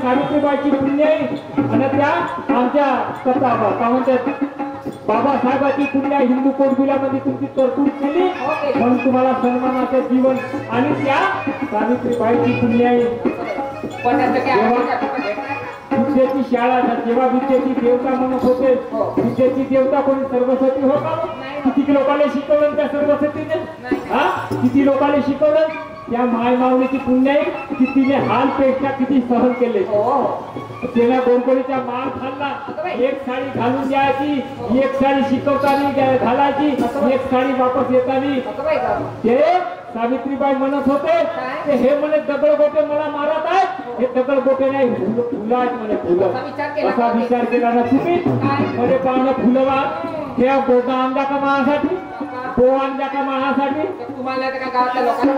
सावित्रीबाईची पुण्य आहे आणि त्या आमच्या कथा का म्हणतात बाबासाहेबांची पुण्य हिंदू कोडबिलामध्ये तुमची तरतूद केली म्हणून तुम्हाला सन्मानाचं जीवन आणि त्या सावित्रीबाईची पुण्य आहे. विद्येची शाळा जेव्हा विद्येची देवता म्हणत होते विद्येची देवता कोणी सरस्वती हो का? किती लोकांना शिकवलं त्या सरस्वतीने? हा किती लोकांना शिकवलं? त्या माय माऊलीची पुण्य आहे की तिने हाल पेक्षा किती सहन केले. त्याला गोडगोडीचा मार खाल्ला एक साडी घालून द्यायची एक साडी शिकवताना घालायची एक साडी वापस येताना ते सावित्रीबाई म्हणत होते ते हे म्हणे दगडगोटे मला मारत आहेत हे दगडगोटे नाही फुलं आहेत म्हणे फुलं. असा विचार केला ना तुम्ही मध्ये पाहुणं फुलं वा त्या गोगा आणला का मासाठी पो आणला का मासाठी तुम्हाला काय गावातल्या लोकांना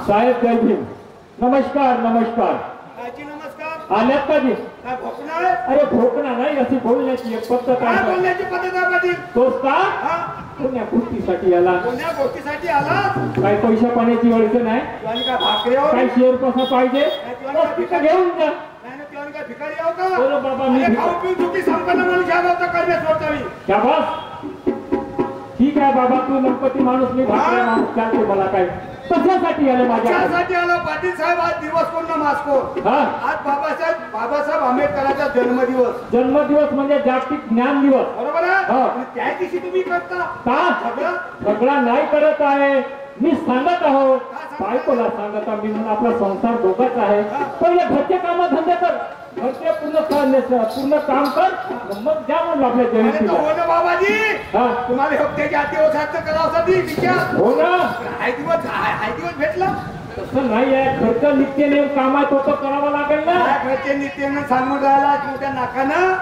साहेब जय भीम. नमस्कार नमस्कार. नमस्कार आल्यात का जी? अरे भोकणा नाही अशी बोलण्याची एक पद्धत आहे. बोलण्याची पद्धत आहे तोच का कोण्या गोष्टीसाठी आला? कोण्या गोष्टीसाठी आला? काही पैशा पाण्याची अडचण आहे काही शेअर कसा पाहिजे तिथं घेऊन जा. भिकारी आहो का? बोलो बाबा मी खाऊ पिऊन चुकी संपन्न म्हणून शाबास. ठीक आहे बाबा तू गणपती माणूस मी भाकऱ्या माणूस चालते मला काय कशासाठी आलं माझ्यासाठी आलं? पाटील साहेब आज दिवस कोण मास्को आज बाबासाहेब आंबेडकरांचा जन्मदिवस म्हणजे जागतिक ज्ञान दिवस बरोबर आहे. त्या दिवशी तुम्ही करता का? सगळा नाही करत आहे मी सांगत आहो बायकोला सांगत आहे मी म्हणून आपला संसार दोघाच आहे. पहिले घरचे काम धंदे कर घरचे पूर्ण काम कर मग द्या म्हणलं आपल्या जयंतीला. हो ना बाबाजी तुम्हाला हप्त्याची अतिवसाचं करावसाठी विचार हो ना हाय दिवस भेटला तसं नाही आहे. खर्च नित्यनेम काम आहे तो तर करावा लागेल ना. घरचे नित्यनेम सांगून राहिला मोठ्या नाकानं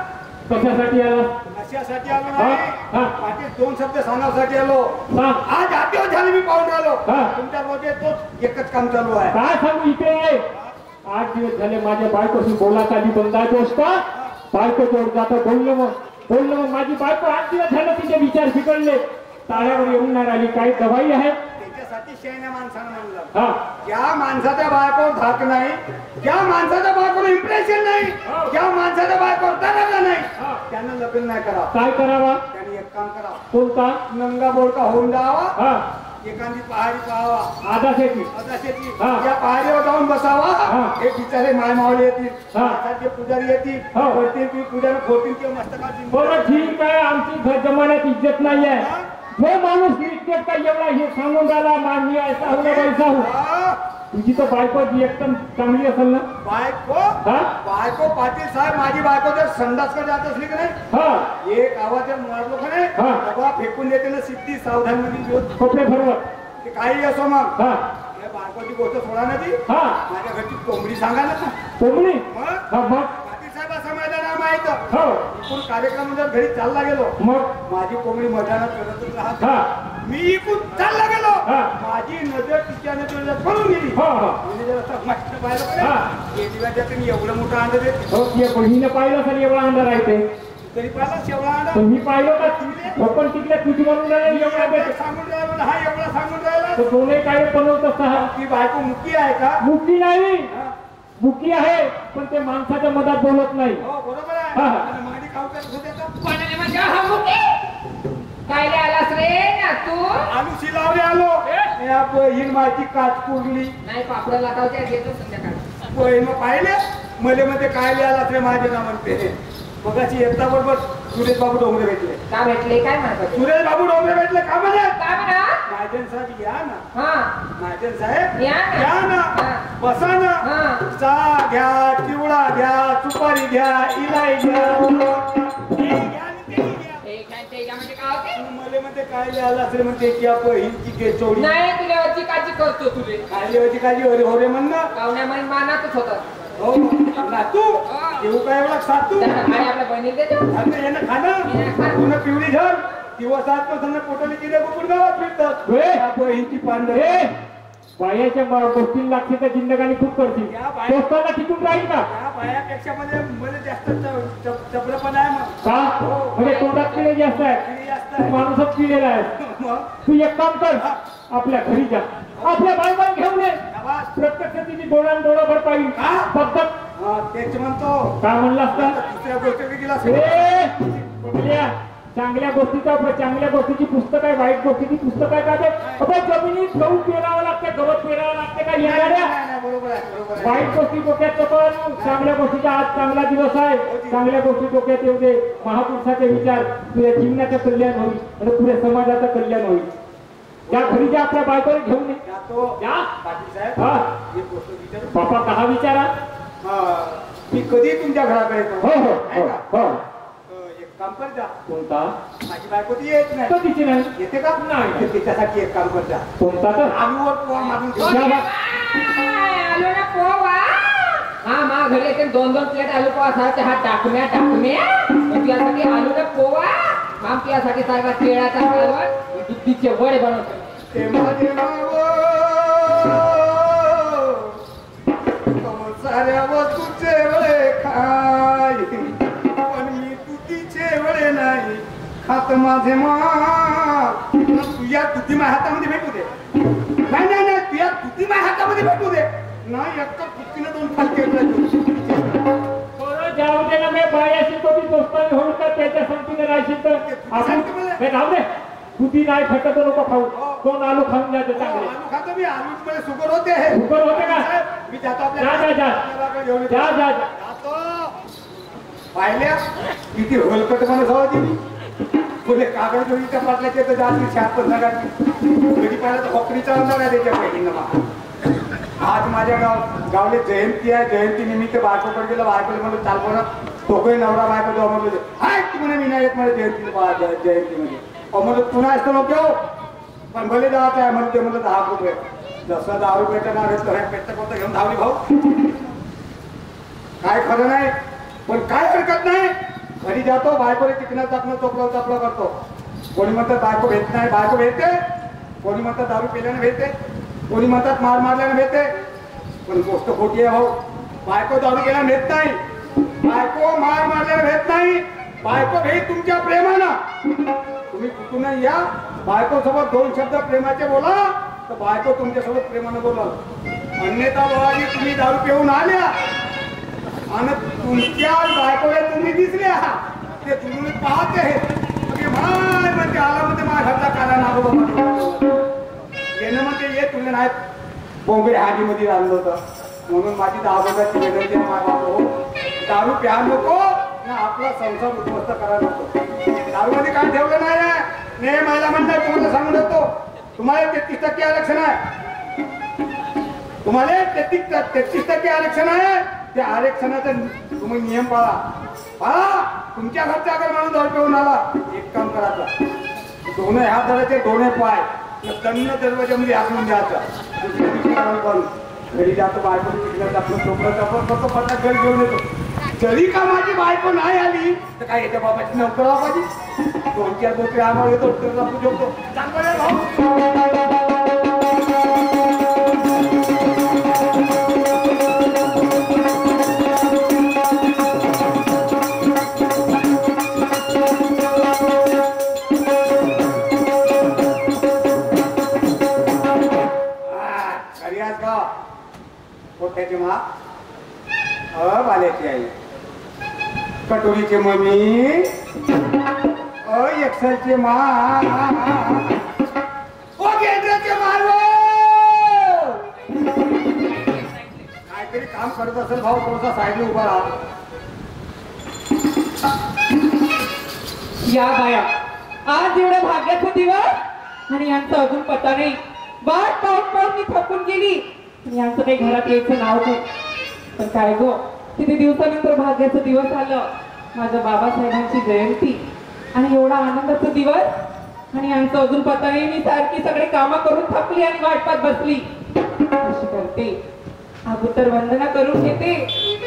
कशासाठी आला? कशासाठी आलो नाही पाटील दोन शब्द सांगण्यासाठी आलो. आज 8 दिवस झाले मी पाहून राहिलो तुमच्या मध्ये तोच एकच काम चालू आहे. काय सांगू इथे 8 दिवस झाले माझ्या बायकोशी बोलायचा आधी बंदायचो असता बायको जोड जातो बोललो मग माझी बायको 8 दिवस झालं तिचे विचार बिघडले ताळ्यावर येऊन नाही राहिली. काही दवाई आहे त्याच्यासाठी शहाण्या माणसानं म्हणलं ज्या माणसाच्या बायकोवर धाक नाही ज्या माणसाच्या बायकोवर इम्प्रेशन नाही ज्या माणसाच्या बायकोवर दराजा नाही त्यानं लग्न नाही करावं. काय करावा? त्याने एक काम करावं. कोणता? नंगा बोडका होऊन जावा एखादी पहाडी पाहावा आदाशेची या पहाडीवर जाऊन बसावा. हे बिचारे माय मावले येतील पुजारी येतील करतील पूजा खोतील किंवा मस्तकाची. बरं ठीक आहे आमची घर जमान्यात इज्जत नाही आहे. जो माणूस इज्जत का एवढा हे सांगून राहिला मानवी ऐसा हो ना वैसा हो. तुझी तर बायको एकदम चांगली असेल ना? बायको पाटील साहेब माझी बायको जर संडासकडे जात असली की नाही एक आवाज मारलो का नाही बाबा फेकून देते ना सिद्धी सावधान मध्ये कपडे भरवत ते काही असो मग बायकोची गोष्ट सोडा ना ती माझ्या घरची कोंबडी सांगा ना. कोंबडी पाटील साहेब असं माझं नाव माहित कार्यक्रम जर घरी चालला गेलो मग माझी कोंबडी मैदानात करतच राहत. मी इकडून चालला गेलो माझी नजर तिच्या नजरेला पळून गेली. एवढं मोठं अंडर देते बहिणीने पाहिलं सर एवढा अंडर आहे ते तरी पाहिला शेवळा अंडा मी पाहिलं का पण तिकडे तुझी म्हणून एवढा सांगून राहिला हा एवढा सांगून राहिला तर दोन्ही काय बनवत ती बायको मुकी आहे का? मुकी नाही मुकी आहे पण ते माणसाच्या मधात बोलत नाही. बरोबर आहे. माझी खाऊ काय आलास रे ना तू? आलू शिलावले आलो हिन माझी काच पुरली नाही पापड लाटावच्या घेतो संध्याकाळी मग पाहिले मध्ये मध्ये काय आलास रे माझे ना म्हणते बघाची येता बरोबर सुरेश बाबू डोंगरे भेटले. का भेटले काय म्हणतात सुरेश बाबू डोंगरे भेटले का म्हणे? काय म्हणा महाजन साहेब या ना. हा महाजन साहेब या ना. या ना. हा. बसा ना. हा. चहा घ्या, चिवडा घ्या, सुपारी घ्या, इलाई घ्या. हे घ्या आणि ते घ्या. ते म्हणजे काय होते मला म्हणते काय लिहायला असेल म्हणते की आपण हिंची के चोडी नाही तुला वरची काळजी करतो तुले काय लिहायची काळजी होरे होरे म्हणणं. पाहुण्यामध्ये मानातच होता हो ना तू येऊ काय एवढा सातू आणि आपल्या बहिणीला देतो आता यानं खाणं पुन्हा पिवळी झर दिवसात त्यांना पोटाने किडे कुकुड गावात फिरतात. हे. आपण हिंची पांढर ए, बायाच्या गोष्टीला लागते तर जिंदगानी खूप करतील. या बाया- दोस्ताला टिकून राहील का? त्या बायापेक्षा मध्ये मला जास्त चपलपणा आहे मग. का म्हणजे तोंडात किडे जास्त आहे, किडे जास्त तू आहे. माणूसच किडेला आहे. मग तू एक काम कर, आपल्या घरी जा, आपल्या बायबाई घेऊन ये. शाबास. प्रत्यक्ष तिची डोळ्यावर पाहिजे हा? फक्त. हा, तेच म्हणतो. काय म्हणलं असतं? दुसऱ्या गोष्टी गेला ए, बबल्या, चांगल्या गोष्टीची पुस्तक आहे, वाईट गोष्टीची पुस्तक आहे का ते? अबे, जमिनीत गहू पेरावं लागते, गवत पेरावं लागते का येणाऱ्या? बरोबर आहे बरोबर आहे. वाईट गोष्टी डोक्यात पण चांगल्या गोष्टीचा आज चांगला दिवस आहे. चांगल्या गोष्टी डोक्यात येऊ दे. महापुरुषाचे विचार तुझ्या जीवनाचं कल्याण होईल आणि पुढे समाजाचं कल्याण होईल. त्या घरी ज्या आपल्या बायकोला घेऊन ये. जातो. या. पाटील साहेब हा. एक गोष्ट विचारू. बापा कहा विचारा. हा, मी कधी तुमच्या घराकडे येतो. हो हो आहे हो का? हो. एक काम कर जा. कोणता? माझी बायको ती येत नाही. कधीची नाही. येते का? नाही. त्याच्यासाठी एक काम कर जा. कोणता तर? आलूवर पोहा मारून ठेव. जा बा. आलो ना पोवा हा मा घरी येते 2-2 प्लेट आलू पोहा सारखे हा टाकम्या तुझ्यासाठी आलू ना पोवा माम तुझ्यासाठी सारखा केळाचा कालवण दुधीचे वडे बनवतो ते माझे नाव साऱ्या वस्तूचे वळे खाय पण मी तुझीचे वळे नाही खात माझे मा तुझ्या तुझी माझ्या हातामध्ये भेटू दे. नाही नाही नाही तुझ्या तुझी माझ्या हातामध्ये भेटू दे. नाही एकतर कुस्तीनं 2 फालके बरं, जाऊ दे ना. मी बायाशी कधी दोस्ताने होईल का त्याच्या संगतीने राहशील तर आपण हे राहू दे. तुझी नाही फटत नको खाऊ. 2 आलू खाऊन जाते चांगले. आलू खातो मी. आलूच मला शुगर होते. शुगर होते का? मी जातो जा, जा, जा. आपल्या घेऊन येतो. जा जा जा. जातो. पाहिल्या किती होलकटपणा जाऊ ती पुढे कागद जोडीच्या पाटल्याचे तर जात 76 जगात कधी पाहिलं तर हॉकरीचा अंदाज आहे त्याच्या पहिली. आज माझ्या गावले जयंती आहे. जयंती निमित्त बायकोकडे गेलं. बायकोला म्हणलं चाल बरं तोकही नवरा बायको जाऊ म्हणलं हाय ती म्हणे मी नाही येत मला जयंतीमध्ये म्हणलं पुन्हा असतो नको पण भले जायचं आहे म्हणते म्हणलं 10 रुपये जसं 10 रुपयाच्या नाव घेतलं हे पेट्ट कोणतं घेऊन धावली भाऊ. काय खरं नाही पण काय हरकत नाही. घरी जातो बायकोने चिकनं चाकणं चपलं करतो. कोणी म्हणतात बायको भेट नाही बायको भेटते. कोणी म्हणतात दारू पिल्याने भेटते. कोणी म्हणतात मार मारल्याने भेटते. पण गोष्ट खोटी आहे भाऊ. बायको दारू केल्याने भेट नाही. बायको मार मारल्याने भेट नाही. बायको भेट तुमच्या प्रेमानं. तुम्ही कुठून या बायको सोबत 2 शब्द प्रेमाचे बोला तर बायको तुमच्यासोबत प्रेमानं बोलाल. अन्यथा बाबाजी तुम्ही दारू पिऊन आल्या आणि तुमच्या बायकोला तुम्ही दिसल्या ते तुम्ही पाहते माय म्हणजे आला म्हणते माझ्या घरचा काला नागोबा येणं म्हणजे ये तुम्ही नाही बोंबे हाजीमध्ये आणलं होतं म्हणून माझी 10 रुपयाची विनंती आहे माझा भाऊ. दारू प्या नको ना आपला संसार उद्ध्वस्त करा नको. दारूमध्ये काय ठेवलं नाही. नाही मला म्हणतात तुम्हाला सांगून देतो तुम्हाला 33% आरक्षण आहे. तुम्हाला 33% आरक्षण आहे. त्या आरक्षणाचा तुम्ही नियम पाळा. तुमच्या घरचा अगर माणूस दारू पिऊन आला एक काम करायचं 2 हात धरायचे 2 पाय दंड दरवाजामध्ये हाकलून द्यायचं. घरी जातो बायको आपलं चोपडं करतो पडला घरी घेऊन येतो. जरी का माझी बायको नाही आली तर काय याच्या बाबाची नोकर बाबाजी 2-4 गोष्टी आम्हाला येतो आपण झोपतो चांगलं भाऊ. मोठ्याची मा बाल्याची आई कटोरीचे मम्मी एक्सलचे मा केंद्राचे मारव काहीतरी काम करत असेल भाऊ थोडासा साईडला उभा राहा. या बाया, आज एवढा भाग्याचा दिवस आणि यांचा अजून पत्ता नाही. वाट पाहून पाहून मी थकून गेली आणि यांचं काही घरात यायचं नाव नाही. पण काय गो, किती दिवसानंतर भाग्याचा दिवस आलं, माझ्या बाबासाहेबांची जयंती आणि एवढा आनंदाचा दिवस आणि यांचं अजून पत्ता नाही. मी सारखी सगळे कामं करून थकली आणि वाट पाहत बसली. अशी करते, अगोदर वंदना करून घेते,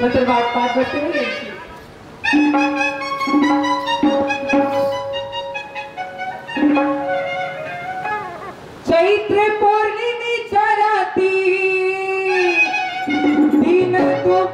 नंतर वाट पाहत बसते मी यांची. चैत्र पौर्णिमेच्या रात्री दिन तू